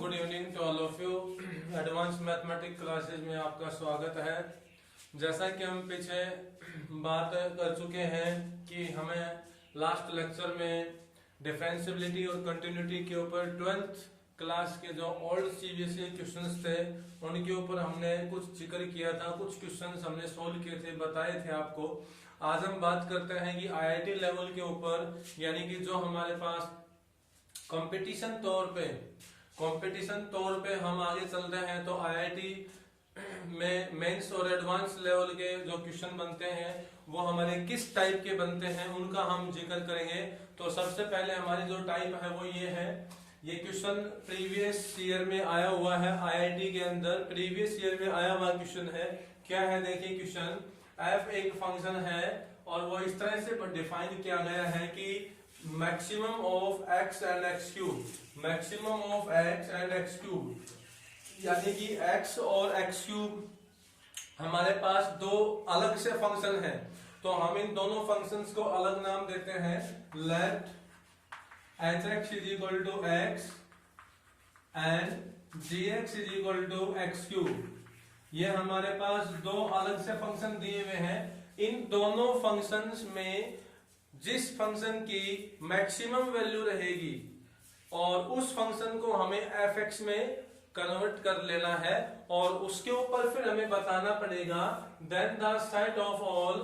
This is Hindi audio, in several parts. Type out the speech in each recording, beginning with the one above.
Good evening to all of you. Advance mathematics classes में आपका स्वागत है। जैसा कि हम पीछे बात कर चुके हैं कि हमें लास्ट लेक्चर में डिफरेंशियबिलिटी और कंटिन्यूटी के ऊपर 12th क्लास के जो ओल्ड सीबीएसई क्वेश्चंस थे उनके ऊपर हमने कुछ जिक्र किया था, कुछ क्वेश्चंस हमने सोल्व किए थे, बताए थे आपको। आज हम बात करते हैं कि आईआईटी लेवल के ऊपर, यानी कि जो हमारे पास कंपटीशन तौर पे हम आगे चलते हैं तो आईआईटी में मेंस और एडवांस लेवल के जो क्वेश्चन बनते हैं वो हमारे किस टाइप के बनते हैं उनका हम जिक्र करेंगे। तो सबसे पहले हमारी जो टाइप है वो ये है। ये क्वेश्चन प्रीवियस ईयर में आया हुआ है, आईआईटी के अंदर प्रीवियस ईयर में आया हुआ क्वेश्चन है। क्या है देखिए क्वेश्चन, एफ एक फंक्शन है और वो इस तरह से डिफाइन किया गया है कि maximum of x and x cube, maximum of x and x cube, यानी कि एक्स और एक्स क्यूब हमारे पास दो अलग से फंक्शन है। तो हम इन दोनों फंक्शंस को अलग नाम देते हैं। Let h x is equal to x and g x is equal to x cube. ये हमारे पास दो अलग से फंक्शन दिए हुए हैं। इन दोनों फंक्शंस में जिस फंक्शन की मैक्सिमम वैल्यू रहेगी और उस फंक्शन को हमें एफ एक्स में कन्वर्ट कर लेना है और उसके ऊपर फिर हमें बताना पड़ेगा then the set of all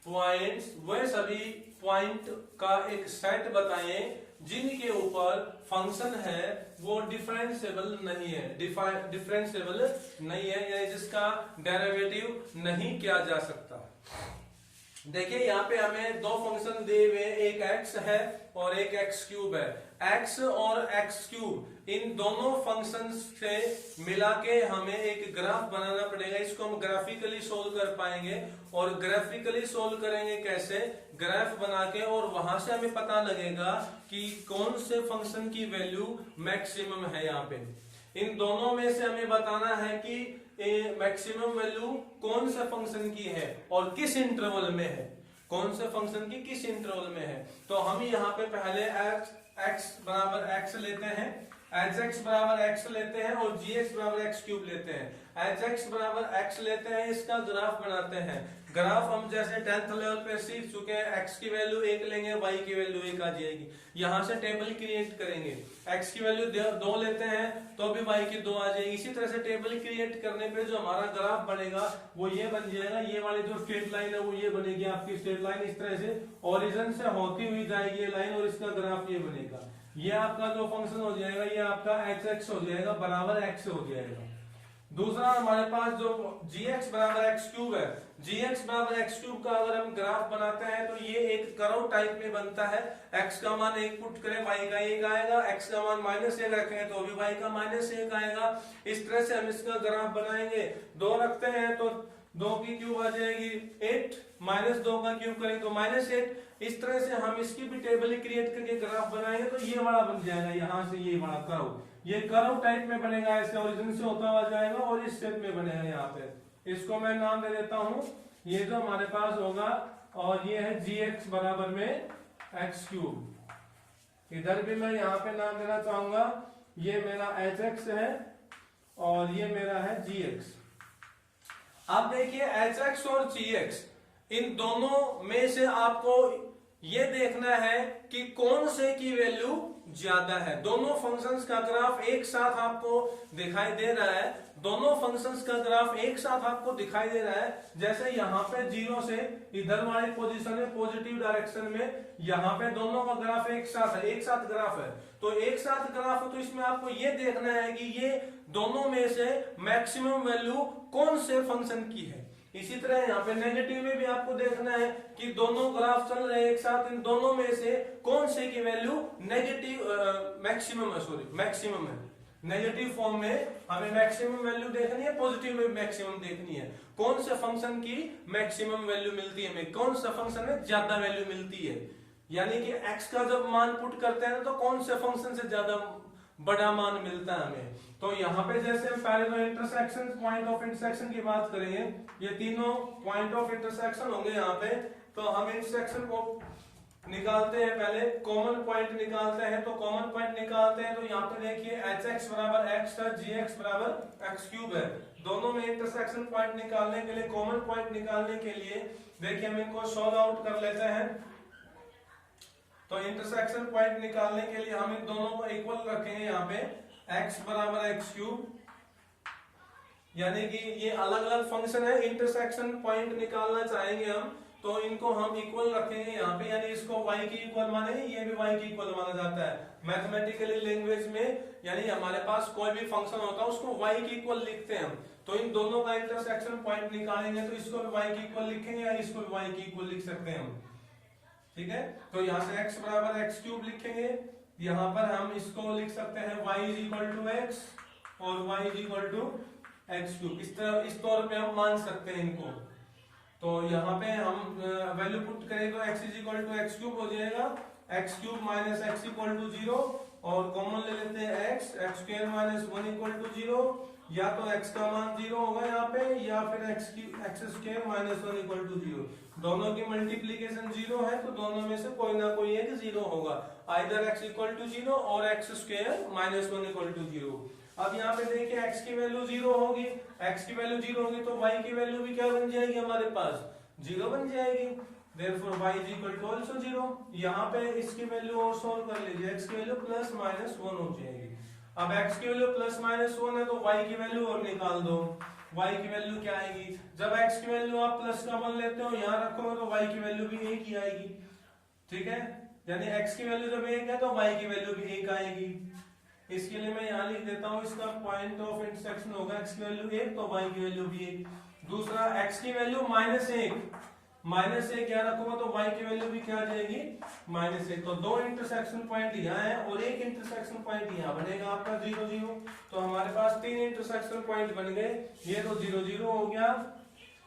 points, वह सभी पॉइंट का एक सेट बताएं जिनके ऊपर फंक्शन है वो डिफरेंशिएबल नहीं है, डिफरेंशिएबल नहीं है, यानी जिसका डेरिवेटिव नहीं किया जा सकता। देखिए यहाँ पे हमें दो फंक्शन दिए हुए, एक x है और एक x क्यूब है। x और x क्यूब इन दोनों फंक्शंस से मिला के हमें एक ग्राफ बनाना पड़ेगा। इसको हम ग्राफिकली सोल्व कर पाएंगे और ग्राफिकली सोल्व करेंगे कैसे, ग्राफ बना के, और वहां से हमें पता लगेगा कि कौन से फंक्शन की वैल्यू मैक्सिमम है। यहाँ पे इन दोनों में से हमें बताना है कि मैक्सिमम वैल्यू कौन से फंक्शन की है और किस इंटरवल में है, कौन से फंक्शन की किस इंटरवल में है। तो हम यहाँ पे पहले x बराबर x लेते हैं, hx बराबर x लेते हैं और gx बराबर x क्यूब लेते हैं। hx बराबर x लेते हैं, इसका ग्राफ बनाते हैं। ग्राफ हम जैसे 10th लेवल पे सीख चुके हैं, x की वैल्यू 1 लेंगे, y की वैल्यू 1 आ जाएगी। यहाँ से टेबल क्रिएट करेंगे, x की वैल्यू 2 लेते हैं तो भी y की 2 आ जाएगी। इसी तरह से टेबल क्रिएट करने पे जो हमारा ग्राफ बनेगा वो ये बन जाएगा। ये वाली जो स्ट्रेट लाइन है वो ये बनेगी आपकी स्ट्रेट लाइन, इस तरह से ओरिजिन से होती हुई जाएगी ये लाइन और इसका ग्राफ ये बनेगा। ये आपका जो फंक्शन हो जाएगा ये आपका x हो जाएगा, बराबर x हो जाएगा। दूसरा हमारे पास जो gx बराबर x क्यूब है, gx बराबर x क्यूब का अगर हम ग्राफ बनाते हैं तो ये एक कर्व टाइप में बनता है। x का मान 1 पुट करें y का 1 आएगा, x का मान -1 रखें तो भी y का -1 आएगा। इस तरह से हम इसका ग्राफ बनाएंगे। 2 रखते हैं तो 2 की क्यूब आ जाएगी 8, -2 का क्यूब करें तो -8। इस तरह से हम इसकी भी टेबल क्रिएट करके ग्राफ बनाएंगे तो ये वाला बन जाएगा, यहाँ से ये वाला कर्व, ये कर्व टाइप में बनेगा, ऐसे ओरिजिन से होता हुआ जाएगा और इस शेप में बनेगा। यहाँ पे इसको मैं नाम दे देता हूँ, ये जो हमारे पास होगा, और ये है gx बराबर में x क्यूब। इधर भी मैं यहाँ पे नाम देना चाहूंगा, ये मेरा hx है और ये मेरा है gx। अब देखिए hx और gx इन दोनों में से आपको ये देखना है कि कौन से की वैल्यू ज्यादा है। दोनों फंक्शंस का ग्राफ एक साथ आपको दिखाई दे रहा है, दोनों फंक्शंस का ग्राफ एक साथ आपको दिखाई दे रहा है। जैसे यहाँ पे 0 से इधर वाली पोजीशन है पॉजिटिव डायरेक्शन में, यहाँ पे दोनों का ग्राफ एक साथ है, एक साथ ग्राफ है। तो एक साथ ग्राफ है तो इसमें आपको ये देखना है कि ये दोनों में से मैक्सिमम वैल्यू कौन से फंक्शन की है। इसी तरह यहाँ पे नेगेटिव में भी आपको देखना है कि दोनों ग्राफ चल रहे हैं एक साथ, इन दोनों में से कौन से की वैल्यू मैक्सिमम है। नेगेटिव फॉर्म में हमें मैक्सिमम वैल्यू देखनी है, पॉजिटिव में मैक्सिमम देखनी है। कौन से फंक्शन की मैक्सिमम वैल्यू मिलती है हमें, कौन सा फंक्शन में ज्यादा वैल्यू मिलती है, यानी कि x का जब मान पुट करते हैं तो कौन से फंक्शन से ज्यादा बड़ा मान मिलता है हमें। तो यहाँ पे जैसे हम पहले तो इंटरसेक्शन, पॉइंट ऑफ इंटरसेक्शन की बात करेंगे, ये तीनों पॉइंट ऑफ इंटरसेक्शन होंगे यहाँ पे। तो हम इंटरसेक्शन को निकालते हैं, पहले कॉमन पॉइंट निकालते हैं। तो कॉमन पॉइंट निकालते हैं तो यहाँ पे देखिए hx बराबर x था, gx बराबर x क्यूब है। दोनों में इंटरसेक्शन पॉइंट निकालने के लिए, कॉमन पॉइंट निकालने के लिए देखिए हम इनको सॉल्व आउट कर लेते हैं। तो इंटरसेक्शन पॉइंट निकालने के लिए हम इन दोनों को इक्वल रखेंगे यहाँ पे, x बराबर x क्यूब, यानी कि ये अलग अलग फंक्शन है, इंटरसेक्शन पॉइंट निकालना चाहेंगे हम तो इनको हम इक्वल रखेंगे यहाँ पे, यानी इसको y की इक्वल मानेंगे, ये भी y की इक्वल माना जाता है मैथमेटिकली लैंग्वेज में। यानी हमारे पास कोई भी फंक्शन होता है उसको y की इक्वल लिखते हैं हम। तो इन दोनों का इंटरसेक्शन पॉइंट निकालेंगे तो इसको भी y की इक्वल लिखेंगे या इसको भी y की इक्वल लिख सकते हैं हम, ठीक है। तो यहाँ से x बराबर x क्यूब लिखेंगे, यहाँ पर हम इसको लिख सकते हैं y is equal to x और y is equal to x cube, इस तौर पे हम मान सकते हैं इनको। तो यहाँ पे हम वैल्यू पुट करें तो x is equal to x cube हो जाएगा, x cube minus x equal to 0 और कॉमन ले लेते हैं x square minus 1 equal to 0, या तो x का मान 0 होगा यहाँ पे या फिर x square minus 1 equal to 0। दोनों की मल्टीप्लीकेशन 0 है तो दोनों में से कोई ना कोई एक 0 होगा, आइदर x इक्वल टू 0 और x square minus 1 equal to 0। अब यहाँ पे देखिए x की वैल्यू 0 होगी, x की वैल्यू 0 होगी तो y की वैल्यू भी क्या बन जाएगी हमारे पास, 0 बन जाएगी। Therefore y is equal to also 0। यहाँ पे इसकी वैल्यू और सॉल्व कर लीजिए, x की वैल्यू प्लस माइनस 1 हो जाएगी। अब x की वैल्यू प्लस माइनस 1 है तो y की वैल्यू और निकाल दो, y की वैल्यू क्या आएगी, जब x की वैल्यू आप प्लस का 1 लेते हो यहाँ रखोगे तो y की वैल्यू भी 1 ही आएगी, ठीक है। यानी x की वैल्यू जब 1 है तो y की वैल्यू भी 1 आएगी। इसके लिए मैं यहाँ लिख देता हूँ, इसका पॉइंट ऑफ इंटरसेक्शन होगा x की वैल्यू 1 तो y की वैल्यू भी 1। दूसरा x की वैल्यू माइनस 1 यहाँ रखूंगा तो y की वैल्यू भी क्या आ जाएगी, -1। तो दो इंटरसेक्शन पॉइंट यहाँ है और एक इंटरसेक्शन पॉइंट यहाँ बनेगा आपका 0 0। तो हमारे पास 3 इंटरसेक्शन पॉइंट बन गए, ये तो 0 0 हो गया,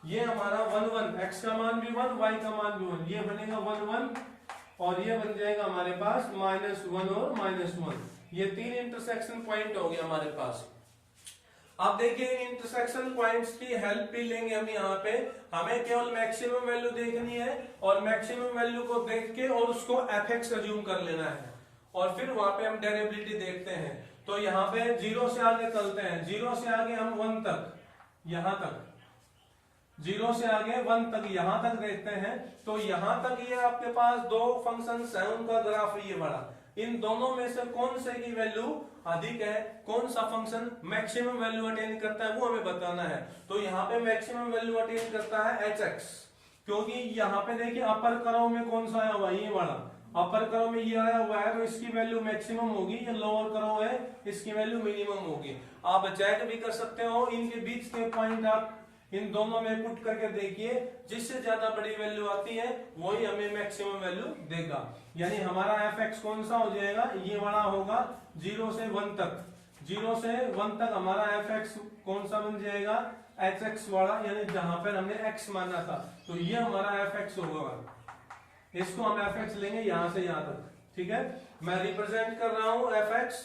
ये हमारा 1 1, x का मान भी 1 y का मान भी 1, ये बनेगा 1 1 और ये बन जाएगा हमारे पास -1 और -1। ये 3 इंटरसेक्शन पॉइंट हो गए हमारे पास। अब देखिए इंटरसेक्शन पॉइंट्स की हेल्प भी लेंगे हम यहाँ पे, हमें केवल मैक्सिमम वैल्यू देखनी है और मैक्सिमम वैल्यू को देख के और उसको fx अज्यूम कर लेना है और फिर वहां पे हम डेरिवेटिव देखते हैं। तो यहाँ पे 0 से आगे चलते हैं, 0 से आगे हम 1 तक, यहाँ तक 0 से आगे 1 तक यहाँ तक देखते हैं। तो यहाँ तक ये आपके पास दो फंक्शंस हैं, उनका ग्राफ ये बड़ा, इन दोनों में से कौन से की वैल्यू अधिक है, कौन सा फंक्शन मैक्सिमम वैल्यू अटेन करता है वो हमें बताना है। तो यहाँ पे मैक्सिमम वैल्यू अटेन करता है hx, क्योंकि यहाँ पे देखिए अपर करो में कौन सा आया हुआ है, ये वाला अपर करो में ये आया हुआ है तो इसकी वैल्यू मैक्सिमम होगी, ये लोअर करो है इसकी वैल्यू मिनिमम होगी। आप चेक भी कर सकते हो, इनके बीच के पॉइंट आप इन दोनों में पुट करके देखिए, जिससे ज्यादा बड़ी वैल्यू आती है वही हमें मैक्सिमम वैल्यू देगा। यानी हमारा fx कौन सा हो जाएगा, ये वाला होगा 0 से 1 तक, 0 से 1 तक हमारा fx कौन सा बन जाएगा, hx वाला, यानी जहां पर हमने x माना था तो ये हमारा fx होगा। इसको हम fx लेंगे यहां से यहां तक, ठीक है। मैं रिप्रेजेंट कर रहा हूं fx,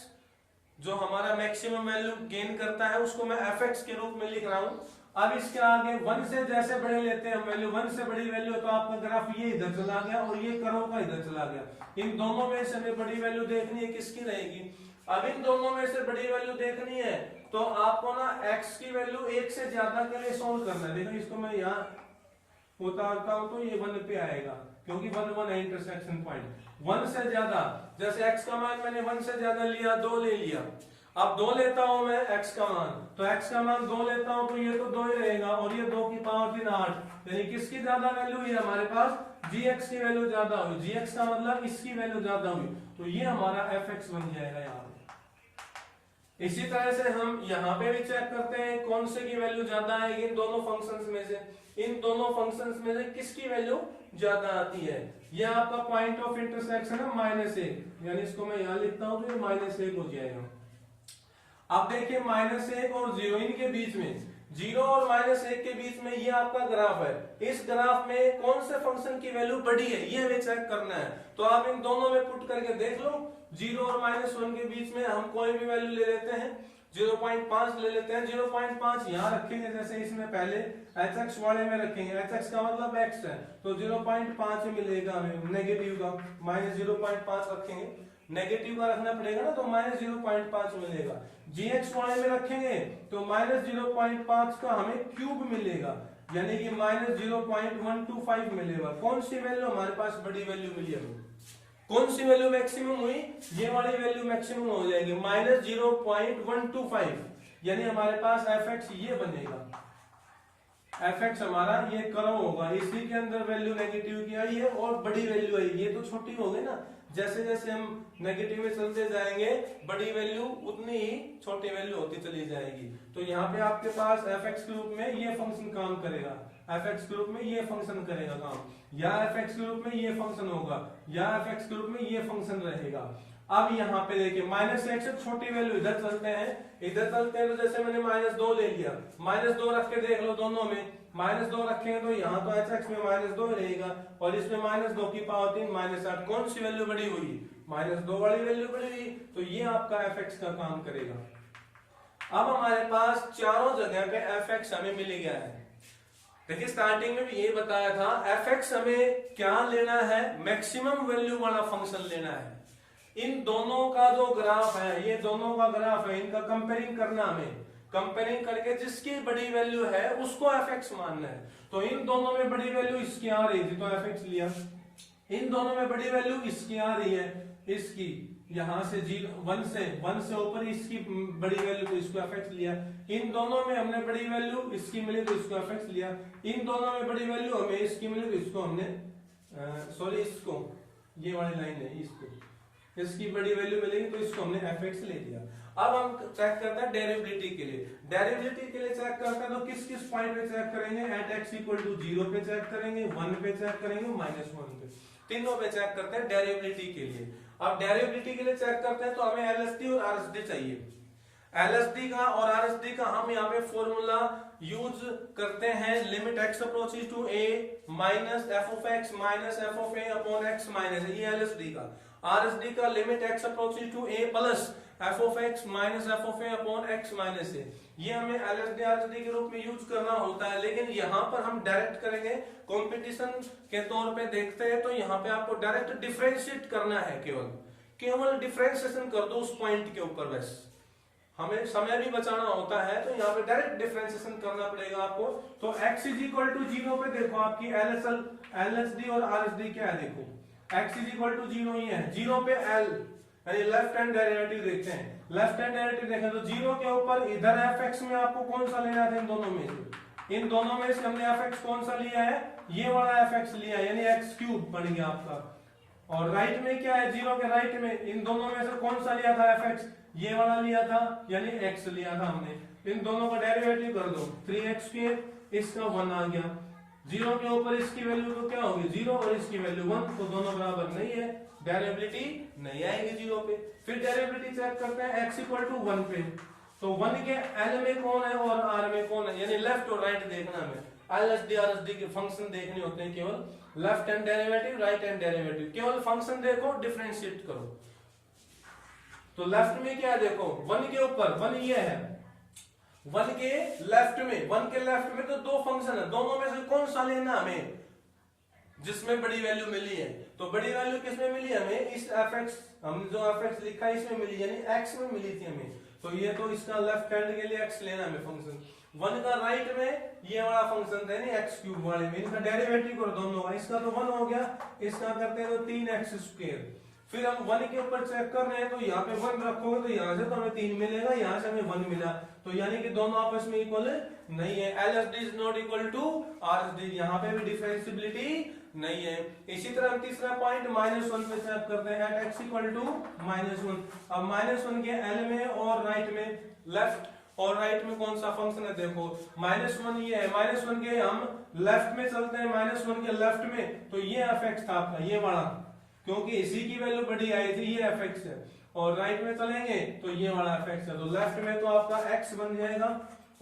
जो हमारा मैक्सिमम वैल्यू गेन करता है उसको मैं fx के रूप में लिख रहा हूं। अब इसके आगे 1 से जैसे बड़े लेते हैं वैल्यू, 1 से बड़ी वैल्यू तो आपका ग्राफ ये इधर चला गया और ये करो का इधर चला गया। इन दोनों में से हमें बड़ी वैल्यू देखनी है, किसकी रहेगी। अब इन दोनों में से बड़ी वैल्यू देखनी है तो आपको ना x की वैल्यू 1 से ज्यादा के लिए सोल्व करना है। देखो इसको मैं यहाँ उतारता हूं तो ये 1 पे आएगा, क्योंकि 1 1 है इंटरसेक्शन पॉइंट। 1 से ज्यादा, जैसे x का मान मैंने 1 से ज्यादा लिया, 2 ले लिया, अब 2 लेता हूं मैं x का मान, तो x का मान 2 लेता हूं तो ये तो 2 ही रहेगा और ये 2 की पावर 3 8, यानी किसकी ज्यादा वैल्यू है हमारे पास, gx की वैल्यू ज्यादा हुई, gx का मतलब इसकी वैल्यू ज्यादा हुई, तो ये हमारा fx बन जाएगा यहाँ पे। इसी तरह से हम यहाँ पे भी चेक करते हैं कौन से की वैल्यू ज्यादा है इन दोनों फंक्शंस में से, इन दोनों फंक्शंस में से किसकी वैल्यू ज्यादा आती है। ये आपका पॉइंट ऑफ इंटरसेक्शन है -1, यानी इसको मैं यहाँ लिखता हूँ तो ये -1 हो जाएगा। अब देखिए -1 और 0, इनके बीच में 0 और -1 के बीच में ये आपका ग्राफ है। इस ग्राफ में कौन से फंक्शन की वैल्यू बड़ी है ये हमें चेक करना है। तो आप इन दोनों में पुट करके देख लो, 0 और -1 के बीच में हम कोई भी वैल्यू ले लेते हैं। 0.5 ले लेते हैं, 0.5 यहाँ रखेंगे, जैसे इसमें पहले hx वाले में रखेंगे, hx का मतलब x है, तो 0.5 मिलेगा हमें नेगेटिव का, माइनस 0.5 रखेंगे, नेगेटिव का रखना पड़ेगा ना, तो माइनस 0.5 मिलेगा। gx वाले में रखेंगे तो माइनस 0.5 का हमें क्यूब मिलेगा, यानी कि माइनस 0.125 मिलेगा। कौन सी वैल्यू हमारे पास बड़ी वैल्यू मिली हमें, कौन सी वैल्यू मैक्सिमम हुई, ये वाली वैल्यू मैक्सिमम हो जाएगी, माइनस 0.125, यानी हमारे पास fx ये बनेगा, fx हमारा ये कर्व होगा, इसी के अंदर वैल्यू नेगेटिव की आई है और बड़ी वैल्यू आई, ये तो छोटी हो गई ना, जैसे जैसे हम नेगेटिव में चलते जाएंगे बड़ी वैल्यू उतनी ही छोटी वैल्यू होती चली जाएगी। तो यहाँ पे आपके पास fx के रूप में ये फंक्शन काम करेगा, fx के रूप में ये फंक्शन करेगा काम, या fx के रूप में ये फंक्शन होगा, या fx के रूप में ये फंक्शन रहेगा। अब यहाँ पे देखिए माइनस एक से छोटी वैल्यू इधर चलते हैं, इधर चलते हैं, तो जैसे मैंने -2 ले लिया, -2 रख के देख लो दोनों में, -2 रखेंगे तो यहाँ तो hx में -2 रहेगा और इसमें -2 की पावर 3 -8, कौन सी वैल्यू बड़ी हुई, -2 वाली वैल्यू बड़ी हुई, तो ये आपका fx का काम करेगा। अब हमारे पास चारों जगह पे fx हमें मिल गया है। देखिए स्टार्टिंग में भी ये बताया था, fx हमें क्या लेना है, मैक्सिमम वैल्यू वाला फंक्शन लेना है। इन दोनों का जो ग्राफ है, ये दोनों का ग्राफ है, इनका कंपेयरिंग करना, हमें कंपेयरिंग करके जिसकी बड़ी वैल्यू है उसको fx मानना है। तो इन दोनों में बड़ी वैल्यू इसकी आ रही थी तो fx लिया, इन दोनों में बड़ी वैल्यू इसकी आ रही है, इसकी यहां से 1 से ऊपर इसकी बड़ी वैल्यू तो इसको fx लिया, इन दोनों में हमने बड़ी वैल्यू इसकी मिली तो इसको fx लिया, इन दोनों में बड़ी वैल्यू हमें इसकी मिली तो इसको हमने इसको, ये वाली लाइन है, इसकी बड़ी वैल्यू मिलेगी तो इसको हमने fx ले लिया। अब हम चेक करते हैं डेरिवेटिव के लिए, डेरिवेटिव के लिए चेक करते हैं तो किस किस पॉइंट पे चेक करेंगे, एट x इक्वल टू 0 पे चेक करेंगे, 1 पे चेक करेंगे, -1 पे, तीनों पे चेक करते हैं डेरिवेटिव के लिए। अब डेरिवेटिव के लिए चेक करते हैं तो हमें LSD और RSD चाहिए, LSD का और RSD का हम यहाँ पे फॉर्मूला यूज करते हैं, limit x approaches to a minus f of x minus f of a upon x minus, ये LSD का, RSD का लिमिट x approaches to a plus f of x minus f of a upon x minus a, ये हमें LSD RSD के रूप में यूज करना होता है। लेकिन यहाँ पर हम डायरेक्ट करेंगे, कंपटीशन के तौर पे देखते हैं तो यहाँ पे आपको डायरेक्ट डिफरेंशिएट करना है, केवल डिफरेंशिएशन कर दो उस पॉइंट के ऊपर, बस हमें समय भी बचाना होता है तो यहाँ पे डायरेक्ट डिफरेंशिएशन करना पड़ेगा आपको। तो x इज इक्वल टू 0 पे देखो आपकी LSD और RSD क्या है, देखो x इज इक्वल टू 0 ही है, 0 पे L यानी लेफ्ट हैंड डेरिवेटिव देखते हैं, लेफ्ट हैंड डेरिवेटिव देखें तो 0 के ऊपर इधर fx में आपको कौन सा लेना था, इन दोनों में से, इन दोनों में से हमने fx कौन सा लिया है, ये वाला fx लिया है, यानी x क्यूब बन गया आपका। और राइट में क्या है, 0 के राइट में इन दोनों में से कौन सा लिया था fx, ये वाला लिया था, यानी x लिया था हमने, इन दोनों का डेरिवेटिव कर दो, 3x², इसका 1 आ गया, 0 के ऊपर इसकी वैल्यू तो क्या होगी 0 और इसकी वैल्यू 1, तो दोनों बराबर नहीं है, डेरिवेटिविटी नहीं आएगी 0 पे। फिर डेरिवेटिव चेक करते हैं x इक्वल टू 1 पे, तो 1 के L में कौन है और R में कौन है, यानी लेफ्ट और राइट देखना हमें, LSD RSD के फंक्शन देखने होते हैं, केवल left hand derivative right hand derivative, केवल फंक्शन देखो डिफरेंशिएट करो। तो लेफ्ट में क्या है देखो, 1 के ऊपर 1 ये है, 1 के लेफ्ट में तो दो फंक्शन है, दोनों में से कौन सा लेना हमें जिसमें बड़ी वैल्यू मिली है, तो बड़ी वैल्यू किसमें मिली हमें, इस fx, हम जो fx लिखा है इसमें मिली, यानी x में मिली थी हमें, तो ये तो इसका लेफ्ट हैंड के लिए x लेना हमें फंक्शन, 1 का राइट में ये वाला फंक्शन था x³ वाले में, इनका डेरिवेटिव करो दोनों का, इसका तो 1 हो गया, इसका करते हैं तो 3x²। फिर हम 1 के ऊपर चेक कर रहे हैं तो यहाँ पे 1 रखोगे तो यहाँ से तो हमें 3 मिलेगा, यहाँ से हमें 1 मिला, तो यानी कि दोनों आपस में इक्वल नहीं है, LSD is not equal to RSD, यहाँ पे भी डिफरेंशिएबिलिटी नहीं है। इसी तरह हम तीसरा पॉइंट -1 पे चेक करते हैं, एट x इक्वल टू -1, अब -1 के L में और राइट में, लेफ्ट और राइट में कौन सा फंक्शन है देखो, -1 ये है, -1 के हम लेफ्ट में चलते हैं, -1 के लेफ्ट में तो ये fx था आपका, ये वाला, क्योंकि इसी की वैल्यू बड़ी आई थी, ये fx है, और राइट में चलेंगे तो ये वाला fx है, तो लेफ्ट में तो आपका x बन जाएगा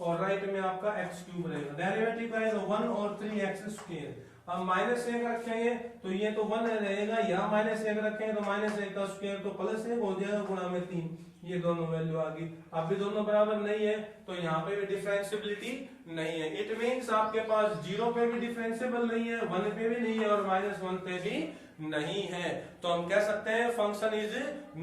और राइट में आपका x³ रहेगा, डेरिवेटिव का तो 1 और 3x²। अब -1 रखेंगे तो ये तो 1 रहेगा, यहाँ -1 रखेंगे तो -1 का स्क्वायर तो +1 हो जाएगा, गुणा में 3, ये दोनों वैल्यू आ गई। अब भी दोनों बराबर नहीं है तो यहाँ पे भी डिफरेंशिएबिलिटी नहीं है। इट मींस आपके पास 0 पे भी डिफरेंशिएबल नहीं है, 1 पे भी नहीं है और -1 पे भी नहीं है। तो हम कह सकते हैं function is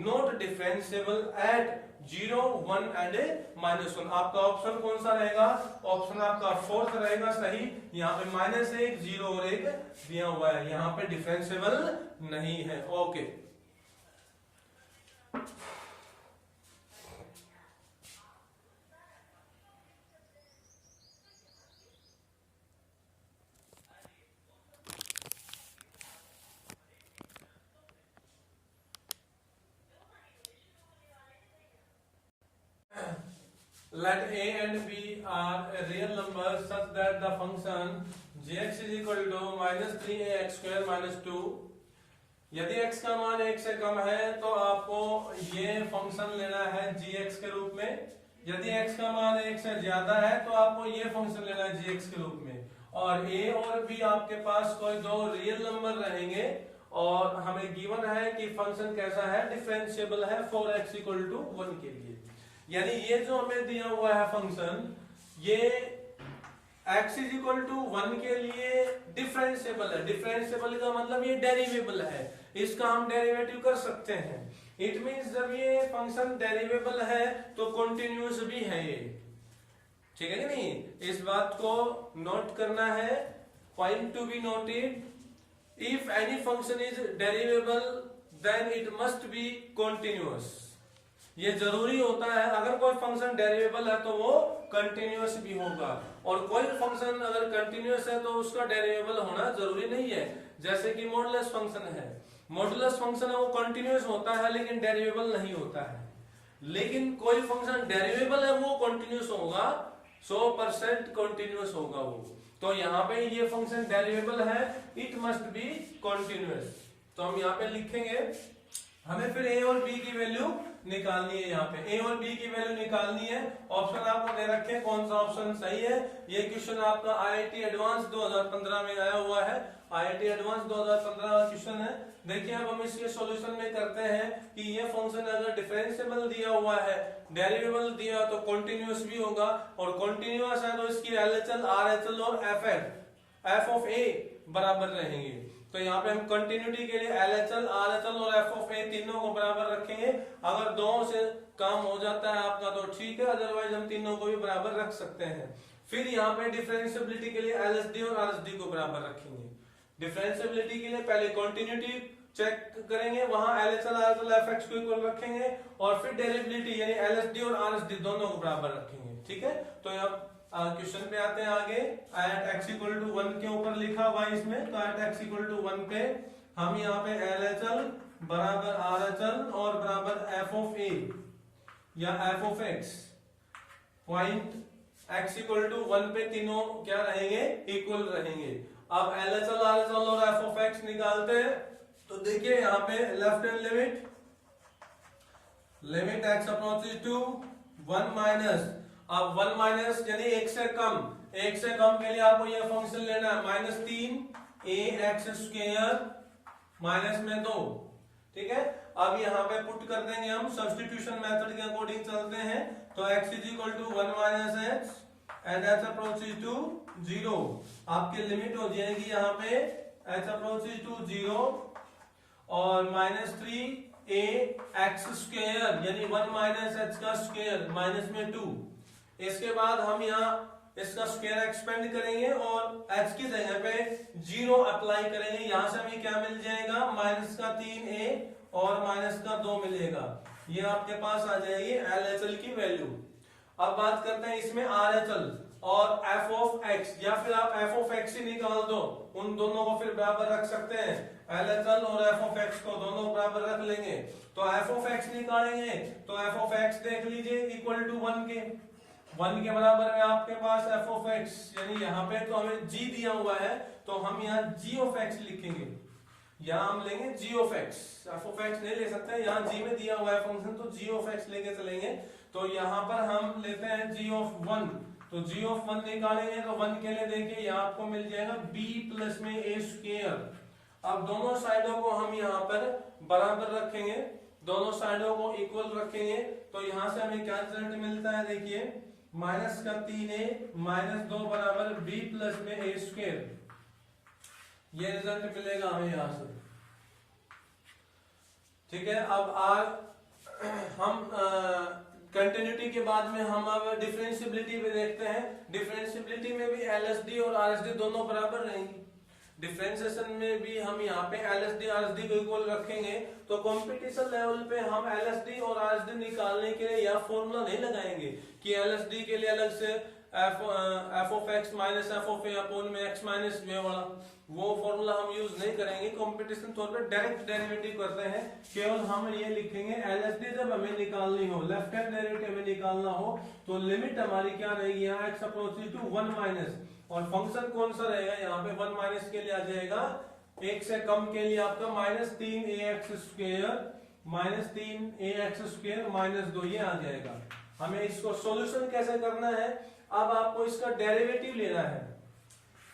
not differentiable eight 0, 1 and -1। आपका ऑप्शन कौन सा रहेगा? ऑप्शन आपका फोर्थ रहेगा सही। यहाँ पे -1, 0 और 1 दिया हुआ है, यहाँ पे डिफरेंशिएबल नहीं है। Okay, let a and b are a real number such that the function gx is equal to -3ax square minus 2। यदि x का मान 1 से कम है तो आपको ये फंक्शन लेना है gx के रूप में। यदि x का मान 1 से ज्यादा है तो आपको ये फंक्शन लेना है gx के रूप में। और a और b आपके पास कोई दो रियल नंबर रहेंगे और हमें गिवन है कि फंक्शन कैसा है, डिफरेंशिएबल है फॉर x इक्वल टू 1 के लिए। यानी ये जो हमें दिया हुआ है फंक्शन, ये x इज इक्वल टू 1 के लिए डिफरेंशिएबल है। डिफरेंशिएबल का मतलब ये डेरिवेबल है, इसका हम डेरिवेटिव कर सकते हैं। इट मींस जब ये फंक्शन डेरिवेबल है तो कंटिन्यूअस भी है ये, ठीक है कि नहीं? इस बात को नोट करना है, point to be noted. If any function is derivable then it must be continuous. ये जरूरी होता है, अगर कोई फंक्शन डेरिवेबल है तो वो कंटिन्यूअस भी होगा, और कोई फंक्शन अगर कंटिन्यूअस है तो उसका डेरिवेबल होना जरूरी नहीं है। जैसे कि मॉडुलस फंक्शन है, मॉडुलस फंक्शन है वो कंटिन्यूअस होता है लेकिन डेरिवेबल नहीं होता है। लेकिन कोई फंक्शन डेरिवेबल है वो कंटिन्यूअस होगा, 100% कंटिन्यूअस होगा वो। तो यहाँ पे ये फंक्शन डेरिवेबल है, इट मस्ट बी कंटिन्यूअस। तो हम यहाँ पे लिखेंगे, हमें फिर a और b की वैल्यू निकालनी है। यहाँ पे a और b की वैल्यू निकालनी है। ऑप्शन आपको दे रखे हैं, कौन सा ऑप्शन सही है। ये क्वेश्चन आपका IIT एडवांस 2015 में आया हुआ है, IIT एडवांस 2015 का क्वेश्चन है। देखिए अब हम इसके सॉल्यूशन में करते हैं कि ये फंक्शन अगर डिफरेंशिएबल दिया हुआ है, डेरिवेबल दिया तो कंटिन्यूअस भी होगा, और कंटिन्यूअस है तो इसकी LHL, RHL और f ऑफ a बराबर रहेंगे। तो यहाँ पे हम कंटिन्यूटी के लिए LHL, RHL और f ऑफ a तीनों को बराबर रखेंगे। अगर दो से काम हो जाता है आपका तो ठीक है, अदरवाइज हम तीनों को भी बराबर रख सकते हैं। फिर यहाँ पे डिफरेंशिएबिलिटी के लिए LHD और RHD को बराबर रखेंगे। डिफरेंशिएबिलिटी के लिए पहले कंटिन्यूटी चेक करेंगे, वहां LHL, RHL, fx को इक्वल रखेंगे, और फिर डेरिवेबिलिटी यानी LHD और RHD दोनों को बराबर रखेंगे। ठीक है, तो अब क्वेश्चन पे आते हैं आगे। एट x इक्वल टू 1 के ऊपर लिखा हुआ है इसमें, तो एट x इक्वल टू 1 पे हम यहाँ पे LHL बराबर RHL और बराबर f ऑफ a या f of x, point x equal to 1 पे तीनों क्या रहेंगे, इक्वल रहेंगे। अब LHL, RHL और f ऑफ x निकालते हैं, तो देखिए यहाँ पे left hand limit x approaches to 1 minus, अब 1 माइनस यानी 1 से कम, 1 से कम के लिए आपको ये फंक्शन लेना है -3ax स्क्वायर माइनस में 2। ठीक है, अब यहाँ पे पुट कर देंगे हम, सब्स्टिट्यूशन मेथड के अकॉर्डिंग चलते हैं। तो x is equal to 1 minus x and h approaches to 0। आपकी लिमिट हो जाएगी यहाँ पे h अप्रोचेस टू 0 और -3ax स्क्वायर यानी 1 माइनस h का स्क्वायर माइनस में 2। इसके बाद हम यहाँ इसका स्क्वायर एक्सपेंड करेंगे और h की जगह पे 0 अप्लाई करेंगे। यहाँ से हमें क्या मिल जाएगा, माइनस का 3a और माइनस का 2 मिलेगा। ये आपके पास आ जाएगी LHL की वैल्यू। अब बात करते हैं इसमें RHL और f ऑफ x, या फिर आप f ऑफ x ही निकाल दो, उन दोनों को फिर बराबर रख सकते हैं। LHL और f ऑफ x को दोनों बराबर रख लेंगे, तो f ऑफ x निकालेंगे, तो f ऑफ x देख लीजिए इक्वल टू 1 के बराबर में आपके पास f ऑफ x, यानी यहाँ पे तो हमें g दिया हुआ है तो हम यहाँ g ऑफ x लिखेंगे। यहाँ हम लेंगे g of x, f of x नहीं ले सकते, यहाँ g में दिया हुआ है फंक्शन तो g ऑफ x लेके चलेंगे। तो यहाँ पर हम लेते हैं g ऑफ 1, तो g ऑफ 1 निकालेंगे तो 1 के लिए देखिए यहाँ आपको मिल जाएगा b प्लस में a स्क्वायर। अब दोनों साइडों को हम यहाँ पर बराबर रखेंगे, दोनों साइडों को इक्वल रखेंगे तो यहां से हमें क्या रिजल्ट मिलता है, देखिए माइनस का 3a माइनस 2 बराबर b प्लस में a स्क्वायर, ये रिजल्ट मिलेगा हमें यहां से। ठीक है, अब हम कंटिन्यूटी के बाद में हम अब डिफरेंशियबिलिटी पे देखते हैं। डिफरेंशियबिलिटी में भी एलएसडी और आरएसडी दोनों बराबर रहेंगी। डिफरेंशिएशन में भी हम यहाँ पे एलएसडी आरएसडी को इक्वल रखेंगे, तो कंपटीशन लेवल पे हम एलएसडी और आरएसडी निकालने के लिए यह फॉर्मूला नहीं लगाएंगे कि एलएसडी के लिए अलग से F of x minus F of A upon में एक्स माइनस वे वाला, वो फॉर्मूला हम यूज नहीं करेंगे। कंपटीशन तौर पे डायरेक्ट डेरिवेटिव करते हैं, केवल हम ये लिखेंगे एलएसडी जब हमें निकालनी हो, लेफ्ट हैंड डेरिवेटिव हमें निकालना हो, तो लिमिट हमारी क्या रहेगी, यहाँ एक्स अप्रोचेस टू 1 माइनस, और फंक्शन कौन सा रहेगा, यहाँ पे 1 माइनस के लिए आ जाएगा, एक से कम के लिए आपका minus 3ax square minus 3ax square minus 2 ये आ जाएगा। हमें इसको सॉल्यूशन कैसे करना है, अब आपको इसका डेरिवेटिव लेना है,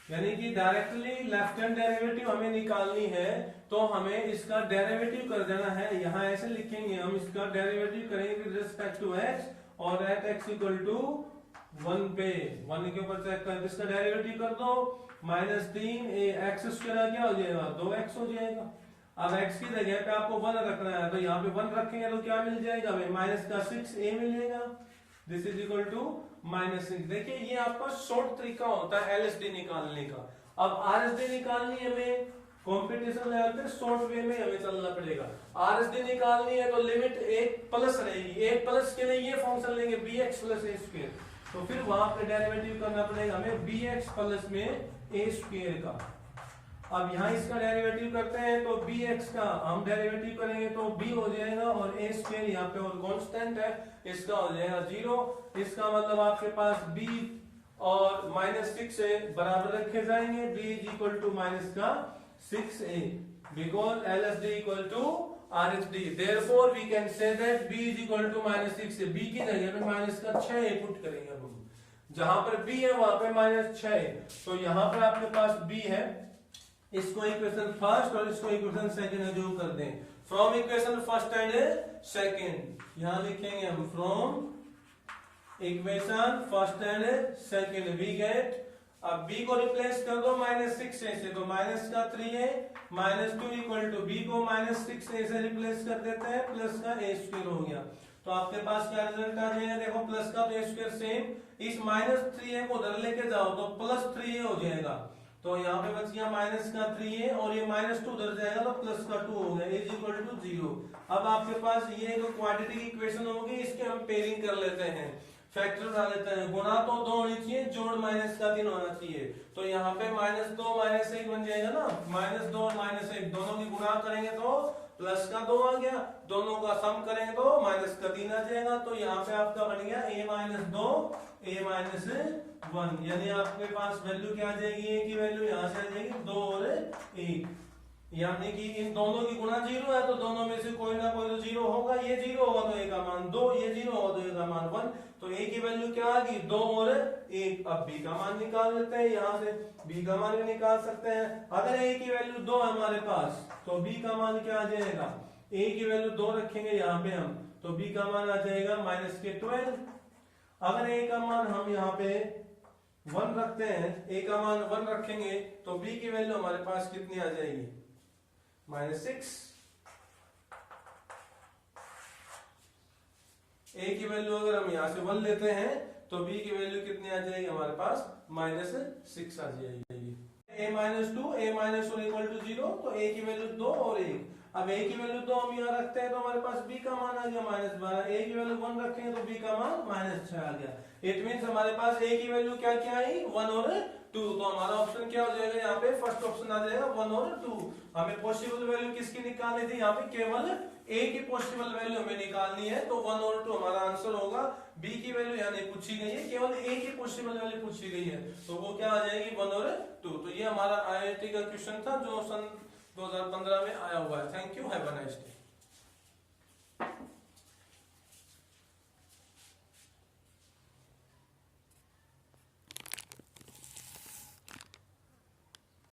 यानी कि डायरेक्टली लेफ्ट हैंड डेरिवेटिव हमें निकालनी है, तो हमें इसका डेरिवेटिव कर देना है। यहाँ ऐसे लिखेंगे, हम इसका डेरिवेटिव करेंगे विद रिस्पेक्ट टू x, और एट x इक्वल टू 1 पे 1 के ऊपर चेक कर इसका डेरिवेटिव कर दो, माइनस 3x स्क्वायर क्या हो जाएगा, 2x हो जाएगा। अब x की जगह पे आपको 1 रखना है, तो यहाँ पे 1 रखेंगे तो क्या मिल जाएगा हमें, माइनस का 6a मिलेगा, this is equal to minus 6। देखिए ये आपका शॉर्ट तरीका होता है एलएसडी निकालने का। अब आरएसडी निकालनी है हमें, कंपटीशन लेवल पे शॉर्ट वे में हमें चलना पड़ेगा। आरएसडी निकालनी है तो लिमिट 1 प्लस रहेगी, 1 प्लस के लिए ये फंक्शन लेंगे bx प्लस a स्क्वायर, तो फिर वहां पे डेरिवेटिव करना पड़ेगा हमें bx प्लस में a स्क्वायर का। अब यहाँ इसका डेरिवेटिव करते हैं, तो bx का हम डेरिवेटिव करेंगे तो b हो जाएगा, और a स्क्वायर यहाँ पे और कांस्टेंट है, इसका हो जाएगा 0। इसका मतलब आपके पास b और माइनस 6 से बराबर रखे जाएंगे, b is equal to minus का 6a, because LSD equal to RHD, therefore we can say that b is equal to minus 6a। b की जगह पे माइनस का 6a पुट करेंगे अब हम, जहां पर b है वहां पे माइनस 6 है, तो यहाँ पर आपके पास b है, इसको इक्वेशन फर्स्ट और इसको इक्वेशन सेकंड जो कर दें, from equation first and second, यहां लिखेंगे हम from equation first and second we get, अब b को रिप्लेस कर दो माइनस 6 से, तो माइनस का 3a minus 2 equal to b को माइनस 6a से रिप्लेस कर देते हैं, प्लस का a स्क्वायर हो गया, तो आपके पास क्या रिजल्ट आ जाएगा, देखो प्लस का तो a स्क्वायर सेम, इस माइनस 3a को उधर लेके जाओ तो प्लस 3a हो जाएगा, तो यहाँ पे बच गया माइनस का 3a, और ये माइनस 2 उधर जाएगा तो प्लस का 2 हो गया, इज इक्वल टू 0। अब आपके पास ये एक क्वाड्रेटिक इक्वेशन होगी, इसके हम पेयरिंग कर लेते हैं, फैक्टर डाल लेते हैं, गुणा तो 2 होनी चाहिए, जोड़ माइनस का 3 होना चाहिए, तो यहाँ पे माइनस 2 माइनस 1 बन जाएगा ना, माइनस 2 और माइनस 1 दोनों की गुणा करेंगे तो प्लस का 2 आ गया, दोनों का सम करेंगे तो माइनस का 3 आ जाएगा, तो यहाँ पे आपका बन गया a माइनस 2 a माइनस 1, यानी आपके पास वैल्यू क्या आ जाएगी, a की वैल्यू यहाँ से आ जाएगी 2 और 1, यानी कि इन दोनों की गुणा 0 है, तो दोनों में से कोई ना कोई तो 0 होगा, ये 0 होगा तो a का मान 2, ये 0 होगा तो a का मान 1, तो a की वैल्यू क्या आ गई 2 और 1। अब b का मान निकाल लेते हैं, यहाँ से b का मान भी निकाल सकते हैं, अगर a की वैल्यू 2 है हमारे पास, तो b का मान क्या आ जाएगा, a की वैल्यू 2 रखेंगे यहाँ पे हम, तो b का मान आ जाएगा माइनस के 12। अगर a का मान हम यहाँ पे 1 रखते हैं, a का मान 1 रखेंगे, तो b की वैल्यू हमारे पास कितनी आ जाएगी, माइनस 6। a की वैल्यू अगर हम यहाँ से 1 लेते हैं, तो b की वैल्यू कितनी आ जाएगी हमारे पास, माइनस 6 आ जाएगी। a minus 2 a minus 1 equal to 0, तो a की वैल्यू 2 और 1, अब a की वैल्यू 2 हम यहाँ रखते हैं, तो हमारे पास b का मान आ गया माइनस 12, a की वैल्यू 1 रखेंगे तो b का मान माइनस 6 आ गया, इट मीन्स हमारे पास a की वैल्यू क्या क्या आई 1 और 2, तो हमारा ऑप्शन क्या हो जाएगा, यहाँ पे फर्स्ट ऑप्शन आ जाएगा 1 और 2। हमें पॉसिबल वैल्यू किसकी निकालनी थी, यहाँ पे केवल a की पॉसिबल वैल्यू हमें निकालनी है, तो 1 और 2 हमारा आंसर होगा। b की वैल्यू यहाँ नहीं पूछी गई है, केवल a की पॉसिबल वैल्यू पूछी गई है, तो वो क्या आ जाएगी 1 और 2। तो ये हमारा IIT का क्वेश्चन था जो सन 2015 में आया हुआ है। Thank you, have a nice day.